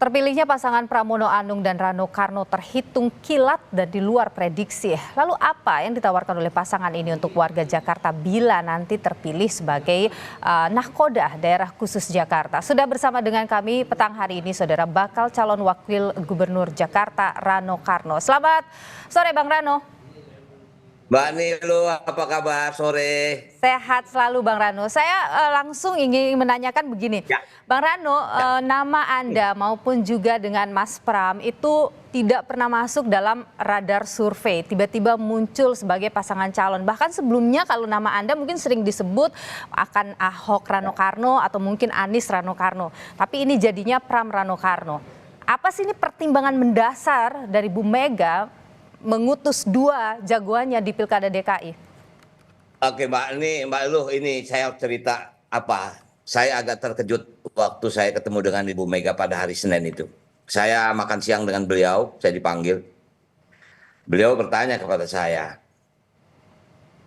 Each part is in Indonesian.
Terpilihnya pasangan Pramono Anung dan Rano Karno terhitung kilat dan di luar prediksi. Lalu apa yang ditawarkan oleh pasangan ini untuk warga Jakarta bila nanti terpilih sebagai nahkoda daerah khusus Jakarta? Sudah bersama dengan kami petang hari ini saudara bakal calon wakil gubernur Jakarta Rano Karno. Selamat sore Bang Rano. Mbak Nilu, apa kabar sore? Sehat selalu Bang Rano. Saya langsung ingin menanyakan begini. Ya. Bang Rano, nama Anda maupun juga dengan Mas Pram itu tidak pernah masuk dalam radar survei. Tiba-tiba muncul sebagai pasangan calon. Bahkan sebelumnya kalau nama Anda mungkin sering disebut akan Ahok Rano Karno atau mungkin Anies Rano Karno. Tapi ini jadinya Pram Rano Karno. Apa sih ini pertimbangan mendasar dari Bu Mega mengutus dua jagoannya di Pilkada DKI? Oke Mbak Lu, ini saya cerita apa? Saya agak terkejut waktu saya ketemu dengan Ibu Mega pada hari Senin itu. Saya makan siang dengan beliau, saya dipanggil. Beliau bertanya kepada saya,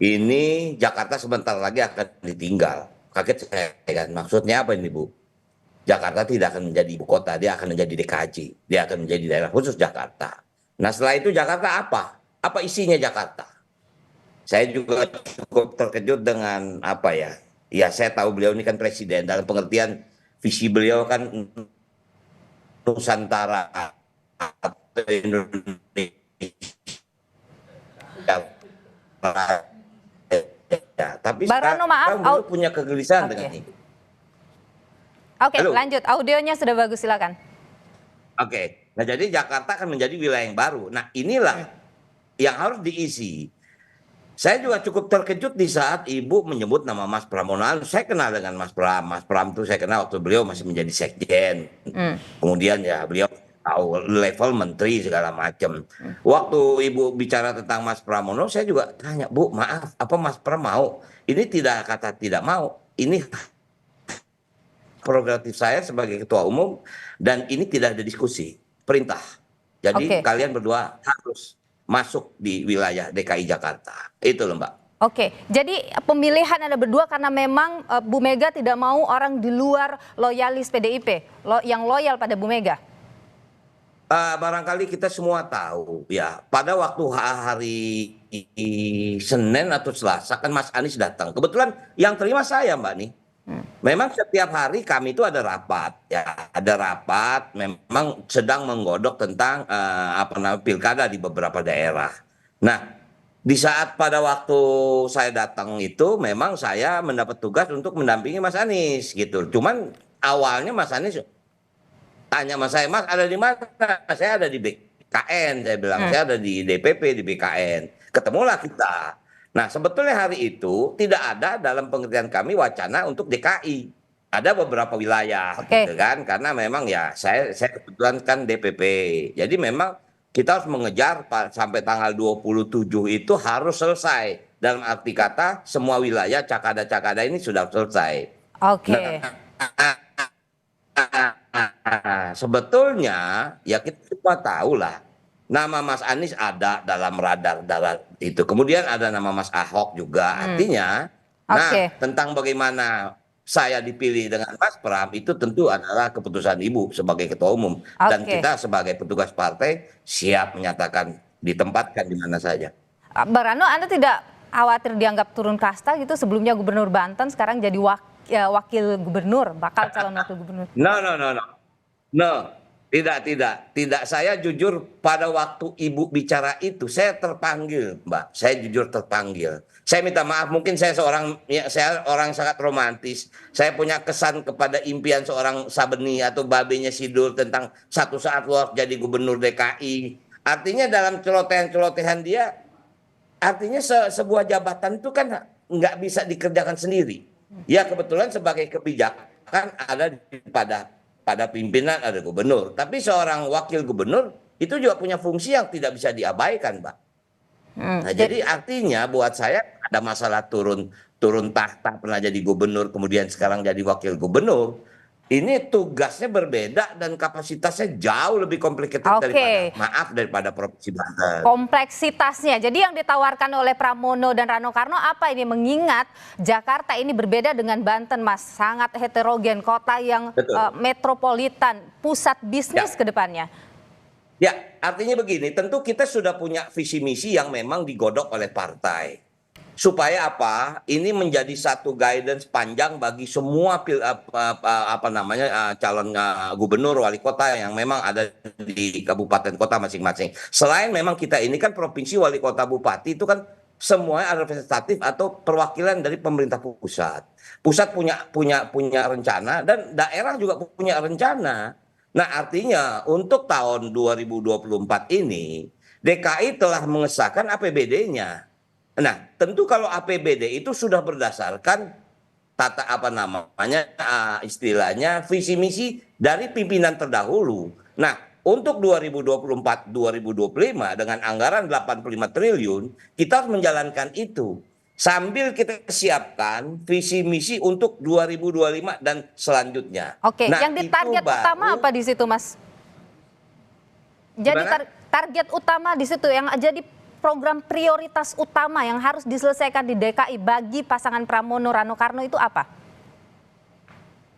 ini Jakarta sebentar lagi akan ditinggal. Kaget saya kan, maksudnya apa ini Bu? Jakarta tidak akan menjadi ibu kota, dia akan menjadi DKJ. Dia akan menjadi daerah khusus Jakarta. Nah setelah itu Jakarta apa? Apa isinya Jakarta? Saya juga cukup terkejut dengan apa ya? Ya saya tahu beliau ini kan presiden, dalam pengertian visi beliau kan Nusantara atau Indonesia. Ya, tapi Bang Rano, maaf, sekarang beliau punya kegelisahan dengan ini. Oke, Halo. lanjut. Audionya sudah bagus, silakan. Oke, nah jadi Jakarta akan menjadi wilayah yang baru. Nah inilah yang harus diisi. Saya juga cukup terkejut di saat Ibu menyebut nama Mas Pramono Anung. Saya kenal dengan Mas Pram. Mas Pram itu saya kenal waktu beliau masih menjadi sekjen. Kemudian ya beliau tahu level menteri segala macam. Waktu Ibu bicara tentang Mas Pramono, saya juga tanya, Bu, maaf, apa Mas Pram mau? Ini tidak kata tidak mau. Ini prerogatif saya sebagai ketua umum dan ini tidak ada diskusi, perintah. Jadi kalian berdua harus masuk di wilayah DKI Jakarta. Itu loh Mbak. Oke, jadi pemilihan Anda berdua karena memang Bu Mega tidak mau orang di luar loyalis PDIP, yang loyal pada Bu Mega. Barangkali kita semua tahu ya, pada waktu hari Senin atau Selasa kan Mas Anies datang. Kebetulan yang terima saya Mbak nih. Memang setiap hari kami itu ada rapat, ya ada rapat. Memang sedang menggodok tentang apa namanya pilkada di beberapa daerah. Nah, di saat pada waktu saya datang itu, memang saya mendapat tugas untuk mendampingi Mas Anies gitu. Cuman awalnya Mas Anies tanya sama saya, Mas ada di mana? Saya ada di BKN, saya bilang saya ada di DPP di BKN. Ketemulah kita. Nah, sebetulnya hari itu tidak ada dalam pengertian kami wacana untuk DKI. Ada beberapa wilayah, gitu kan? Karena memang ya saya kebetulan kan DPP. Jadi memang kita harus mengejar sampai tanggal 27 itu harus selesai. Dalam arti kata semua wilayah cakada-cakada ini sudah selesai. Oke. Sebetulnya ya kita semua tahu lah. Nama Mas Anies ada dalam radar itu. Kemudian ada nama Mas Ahok juga. Artinya, nah tentang bagaimana saya dipilih dengan Mas Pram itu tentu adalah keputusan Ibu sebagai ketua umum. Dan kita sebagai petugas partai siap menyatakan ditempatkan di mana saja. Bang Rano, Anda tidak khawatir dianggap turun kasta gitu? Sebelumnya Gubernur Banten, sekarang jadi wakil gubernur, bakal calon wakil gubernur. No. Tidak. Saya jujur pada waktu Ibu bicara itu, saya terpanggil, Mbak. Saya jujur terpanggil. Saya minta maaf, mungkin saya saya orang sangat romantis. Saya punya kesan kepada impian seorang Sabeni atau babenya Sidul tentang satu saat lo harus jadi gubernur DKI. Artinya dalam celotehan-celotehan dia, artinya sebuah jabatan itu kan nggak bisa dikerjakan sendiri. Ya kebetulan sebagai kebijakan ada pada pimpinan ada gubernur, tapi seorang wakil gubernur itu juga punya fungsi yang tidak bisa diabaikan, Mbak. Nah, jadi artinya buat saya ada masalah turun tahta pernah jadi gubernur, kemudian sekarang jadi wakil gubernur. Ini tugasnya berbeda dan kapasitasnya jauh lebih complicated Oke. daripada Provinsi Banten. Kompleksitasnya. Jadi yang ditawarkan oleh Pramono dan Rano Karno apa ini? Mengingat Jakarta ini berbeda dengan Banten, Mas. Sangat heterogen, kota yang Betul. metropolitan, pusat bisnis Ya. ke depannya. Ya, artinya begini, tentu kita sudah punya visi misi yang memang digodok oleh partai. Supaya apa? Ini menjadi satu guidance panjang bagi semua calon gubernur, wali kota yang memang ada di kabupaten kota masing-masing. Selain memang kita ini kan provinsi, wali kota, bupati itu kan semuanya representatif atau perwakilan dari pemerintah pusat. Pusat punya rencana dan daerah juga punya rencana. Nah, artinya untuk tahun 2024 ini DKI telah mengesahkan APBD-nya. Nah, tentu kalau APBD itu sudah berdasarkan istilahnya visi misi dari pimpinan terdahulu. Nah, untuk 2024-2025 dengan anggaran 85 triliun, kita harus menjalankan itu. Sambil kita siapkan visi misi untuk 2025 dan selanjutnya. Oke, Nah, yang ditarget utama apa di situ, Mas? Jadi target utama di situ yang jadi program prioritas utama yang harus diselesaikan di DKI bagi pasangan Pramono Rano Karno itu apa?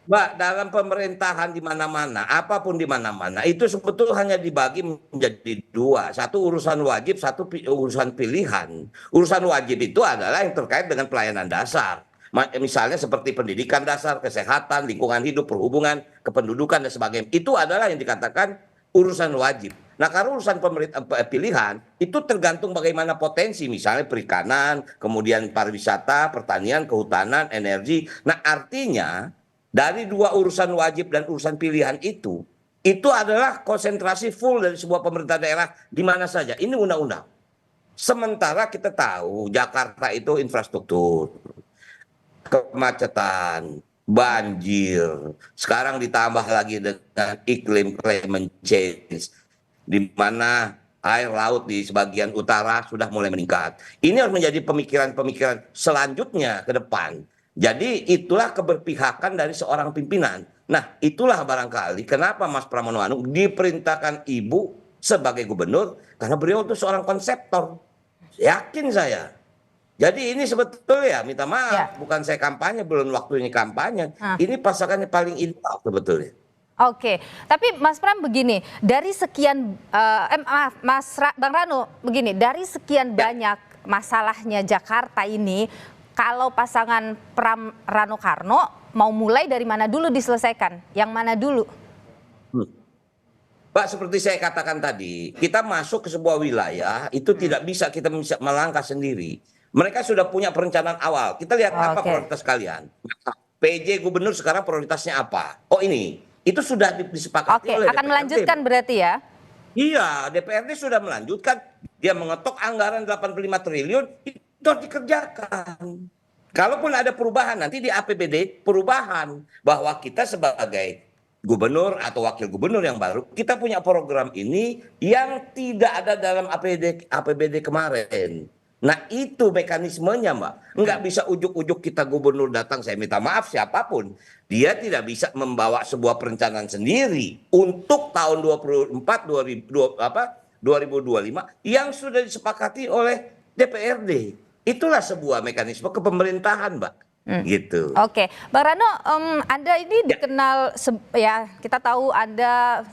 Mbak, dalam pemerintahan di mana-mana, apapun di mana-mana, itu sebetulnya hanya dibagi menjadi dua. Satu urusan wajib, satu urusan pilihan. Urusan wajib itu adalah yang terkait dengan pelayanan dasar. Misalnya seperti pendidikan dasar, kesehatan, lingkungan hidup, perhubungan, kependudukan, dan sebagainya. Itu adalah yang dikatakan urusan wajib. Nah, kalau urusan pilihan itu tergantung bagaimana potensi, misalnya perikanan, kemudian pariwisata, pertanian, kehutanan, energi. Nah, artinya dari dua urusan wajib dan urusan pilihan itu adalah konsentrasi full dari sebuah pemerintah daerah di mana saja. Ini undang-undang. Sementara kita tahu Jakarta itu infrastruktur, kemacetan, banjir, sekarang ditambah lagi dengan iklim climate change, di mana air laut di sebagian utara sudah mulai meningkat. Ini harus menjadi pemikiran-pemikiran selanjutnya ke depan. Jadi itulah keberpihakan dari seorang pimpinan. Nah, itulah barangkali kenapa Mas Pramono Anung diperintahkan Ibu sebagai gubernur, karena beliau itu seorang konseptor. Yakin saya. Jadi ini sebetulnya, minta maaf, bukan saya kampanye, belum waktunya kampanye. Ini pasangannya paling ideal sebetulnya. Oke, tapi Mas Pram begini, dari sekian, Bang Rano begini, dari sekian banyak masalahnya Jakarta ini, kalau pasangan Pram Rano Karno mau mulai dari mana dulu diselesaikan? Yang mana dulu? Pak, seperti saya katakan tadi, kita masuk ke sebuah wilayah, itu tidak bisa kita melangkah sendiri. Mereka sudah punya perencanaan awal. Kita lihat apa prioritas kalian. PJ gubernur sekarang prioritasnya apa? Oh ini. Itu sudah disepakati oleh DPRD. Akan melanjutkan berarti ya? Iya, DPRD sudah melanjutkan. Dia mengetok anggaran 85 triliun, itu harus dikerjakan. Kalaupun ada perubahan, nanti di APBD perubahan. Bahwa kita sebagai gubernur atau wakil gubernur yang baru, kita punya program ini yang tidak ada dalam APBD kemarin. Nah itu mekanismenya Mbak. Nggak bisa ujuk-ujuk kita gubernur datang, saya minta maaf siapapun. Dia tidak bisa membawa sebuah perencanaan sendiri untuk tahun 2025 yang sudah disepakati oleh DPRD. Itulah sebuah mekanisme kepemerintahan Mbak. Gitu. Oke, Bang Rano, Anda ini dikenal, kita tahu Anda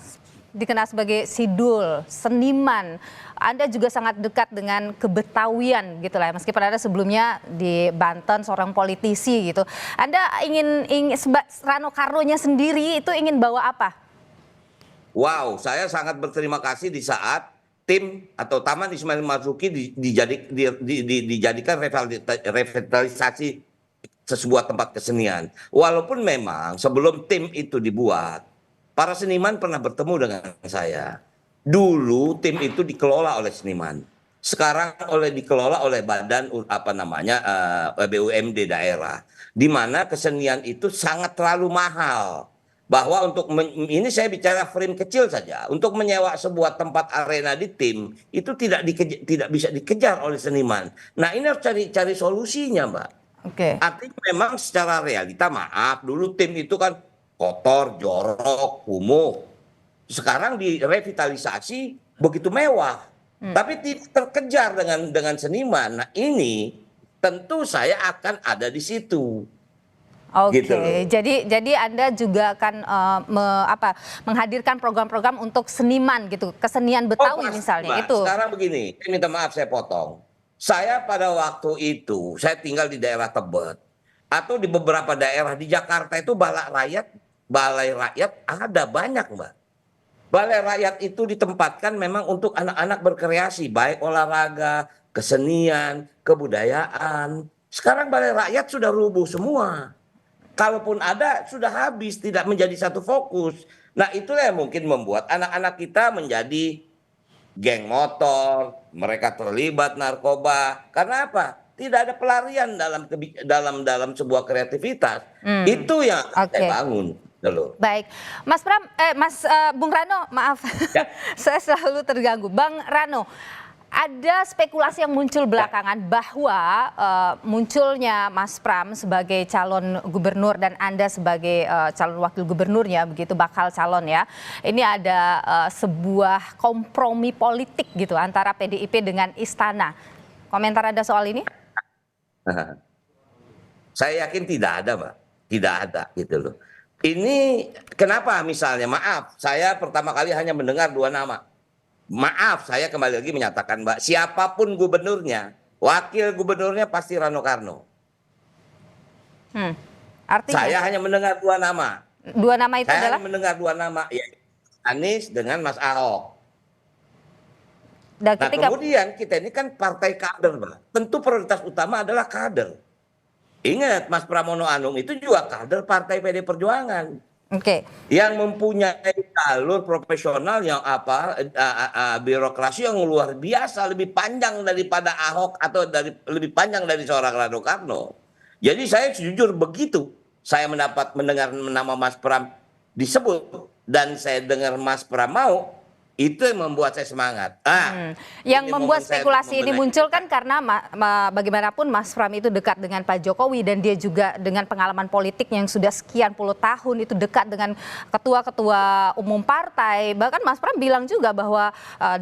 dikenal sebagai sidul, seniman. Anda juga sangat dekat dengan kebetawian gitu lah, meskipun Anda sebelumnya di Banten seorang politisi gitu. Anda ingin Rano Karnonya sendiri itu ingin bawa apa? Wow, saya sangat berterima kasih di saat tim atau Taman Ismail Marzuki dijadikan revitalisasi sebuah tempat kesenian. Walaupun memang sebelum tim itu dibuat, para seniman pernah bertemu dengan saya. Dulu tim itu dikelola oleh seniman. Sekarang dikelola oleh badan BUMD daerah. Di mana kesenian itu sangat terlalu mahal. Bahwa ini saya bicara frame kecil saja. Untuk menyewa sebuah tempat arena di tim itu tidak bisa dikejar oleh seniman. Nah ini harus cari solusinya Mbak. Artinya memang secara realita maaf dulu tim itu kan kotor, jorok, kumuh. Sekarang direvitalisasi begitu mewah, tapi tidak terkejar dengan seniman. Nah ini tentu saya akan ada di situ. Oke, Gitu loh. jadi Anda juga akan menghadirkan program-program untuk seniman gitu, kesenian Betawi Pasti, misalnya Mbak. itu. Sekarang begini, saya minta maaf saya potong. Saya pada waktu itu, saya tinggal di daerah Tebet. Atau di beberapa daerah di Jakarta itu balai rakyat ada banyak, Mbak. Balai rakyat itu ditempatkan memang untuk anak-anak berkreasi, baik olahraga, kesenian, kebudayaan. Sekarang balai rakyat sudah rubuh semua. Kalaupun ada, sudah habis, tidak menjadi satu fokus. Nah, itulah yang mungkin membuat anak-anak kita menjadi geng motor, mereka terlibat narkoba. Karena apa? Tidak ada pelarian dalam sebuah kreativitas. Itu yang Oke. saya bangun. Dulu. Baik, Mas Pram, Bung Rano, maaf, Ya. saya selalu terganggu. Bang Rano, ada spekulasi yang muncul belakangan bahwa munculnya Mas Pram sebagai calon gubernur dan Anda sebagai calon wakil gubernurnya, begitu bakal calon ya. Ini ada sebuah kompromi politik gitu antara PDIP dengan Istana. Komentar Anda soal ini? Saya yakin tidak ada, Mbak. Tidak ada gitu loh. Ini kenapa misalnya, maaf, saya pertama kali hanya mendengar dua nama. Maaf, saya kembali lagi menyatakan, Mbak, siapapun gubernurnya, wakil gubernurnya pasti Rano Karno. Artinya Saya hanya mendengar dua nama. dua nama itu Saya adalah hanya mendengar dua nama, ya, Anies dengan Mas Ahok. dan Nah, ketika kemudian kita ini kan partai kader, Mbak. Tentu prioritas utama adalah kader. Ingat, Mas Pramono Anung itu juga kader Partai PD Perjuangan. Oke. Yang mempunyai jalur profesional yang birokrasi yang luar biasa, lebih panjang daripada Ahok atau lebih panjang dari seorang Rano Karno. Jadi saya jujur begitu saya mendengar nama Mas Pram disebut dan saya dengar Mas Pram mau, itu yang membuat saya semangat. Yang ini membuat momen saya spekulasi untuk ini membenahi. muncul kan karena bagaimanapun Mas Pram itu dekat dengan Pak Jokowi dan dia juga dengan pengalaman politik yang sudah sekian puluh tahun itu dekat dengan ketua-ketua umum partai. Bahkan Mas Pram bilang juga bahwa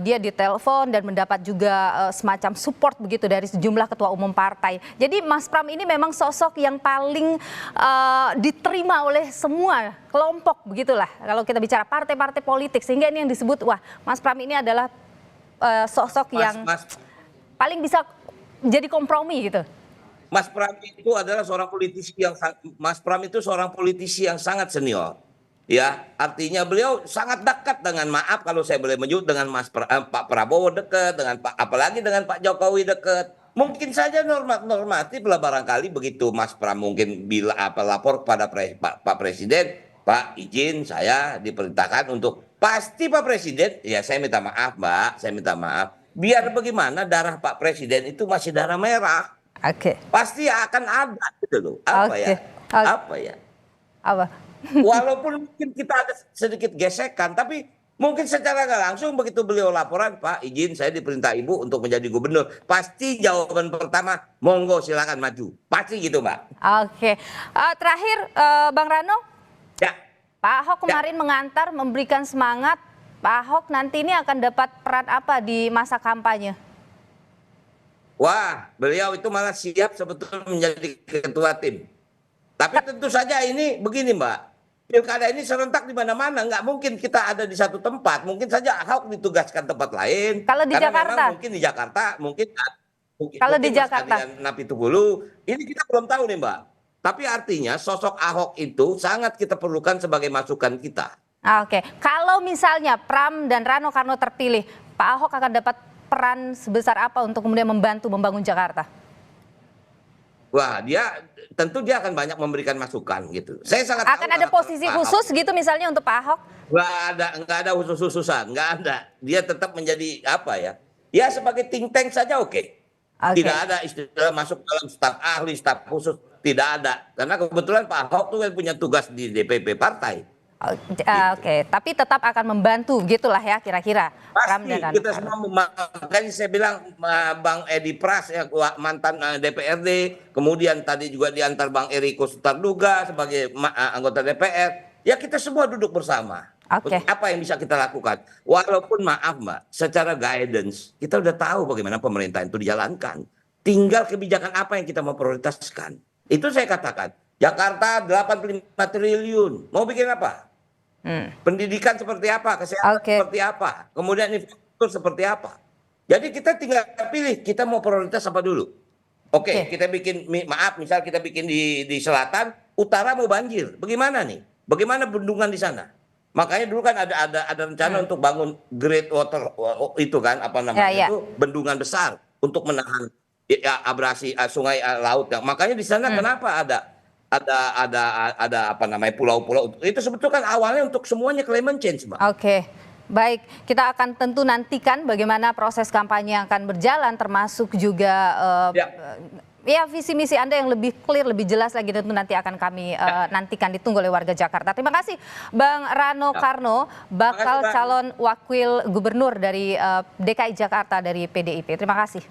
dia ditelepon dan mendapat juga semacam support begitu dari sejumlah ketua umum partai. Jadi Mas Pram ini memang sosok yang paling diterima oleh semua kelompok begitulah kalau kita bicara partai-partai politik, sehingga ini yang disebut wah Mas Pram ini adalah sosok yang paling bisa jadi kompromi gitu. Mas Pram itu adalah seorang politisi Mas Pram itu seorang politisi yang sangat senior. Ya, artinya beliau sangat dekat dengan, maaf kalau saya boleh menyebut, dengan Pak Prabowo dekat, apalagi dengan Pak Jokowi dekat. Mungkin saja normatif lah barangkali begitu Mas Pram mungkin lapor kepada Pak Presiden, Pak izin saya diperintahkan untuk, pasti Pak Presiden, ya saya minta maaf Mbak, saya minta maaf. Biar bagaimana darah Pak Presiden itu masih darah merah. Oke. Pasti akan ada gitu loh. Apa ya? Apa ya? Apa? Walaupun mungkin kita ada sedikit gesekan, tapi mungkin secara nggak langsung begitu beliau laporan, Pak izin saya diperintah Ibu untuk menjadi gubernur. Pasti jawaban pertama, monggo silakan maju. Pasti gitu Mbak. Oke. Terakhir Bang Rano. Ya. Pak Ahok kemarin mengantar, memberikan semangat. Pak Ahok nanti ini akan dapat peran apa di masa kampanye? Wah, beliau itu malah siap sebetulnya menjadi ketua tim. Tapi tentu saja ini begini Mbak, pilkada ini serentak di mana-mana, nggak mungkin kita ada di satu tempat. Mungkin saja Ahok ditugaskan tempat lain. Kalau di karena Jakarta? memang mungkin di Jakarta, Kalau di Mas Jakarta? Adrian Napitupulu, ini kita belum tahu nih Mbak. Tapi artinya sosok Ahok itu sangat kita perlukan sebagai masukan kita. Oke, kalau misalnya Pram dan Rano Karno terpilih, Pak Ahok akan dapat peran sebesar apa untuk kemudian membantu membangun Jakarta? Wah, tentu dia akan banyak memberikan masukan gitu. Saya sangat akan tahu ada posisi Pak khusus Ahok. gitu misalnya untuk Pak Ahok? Nggak ada khusus-khususan, nggak ada. Dia tetap menjadi apa ya? Ya sebagai think tank saja oke. Tidak ada istilah masuk dalam staf ahli, staf khusus, tidak ada. Karena kebetulan Pak Ahok tuh yang punya tugas di DPP partai. Oke, tapi tetap akan membantu gitulah ya kira-kira. Pasti kita semua, makanya saya bilang Bang Edi Pras ya, mantan DPRD, kemudian tadi juga diantar Bang Eriko Sutarduga sebagai anggota DPR. ya kita semua duduk bersama. Oke. Apa yang bisa kita lakukan? Walaupun maaf Mbak, secara guidance kita udah tahu bagaimana pemerintahan itu dijalankan. Tinggal kebijakan apa yang kita mau prioritaskan. Itu saya katakan. Jakarta 85 triliun. Mau bikin apa? Pendidikan seperti apa? Kesehatan Oke. seperti apa? Kemudian infrastruktur seperti apa? Jadi kita tinggal pilih kita mau prioritas apa dulu. Oke, Oke. kita bikin, maaf, misal kita bikin di selatan, utara mau banjir. Bagaimana nih? Bagaimana bendungan di sana? Makanya dulu kan ada rencana untuk bangun great water itu kan apa namanya Ya. itu bendungan besar untuk menahan abrasi sungai laut. Makanya di sana kenapa ada apa namanya pulau-pulau itu sebetulnya kan awalnya untuk semuanya climate change, Mbak. Oke, baik. Kita akan tentu nantikan bagaimana proses kampanye yang akan berjalan, termasuk juga ya visi misi Anda yang lebih clear, lebih jelas lagi tentu nanti akan kami nantikan, ditunggu oleh warga Jakarta. Terima kasih Bang Rano Karno, bakal calon wakil gubernur dari DKI Jakarta dari PDIP. Terima kasih.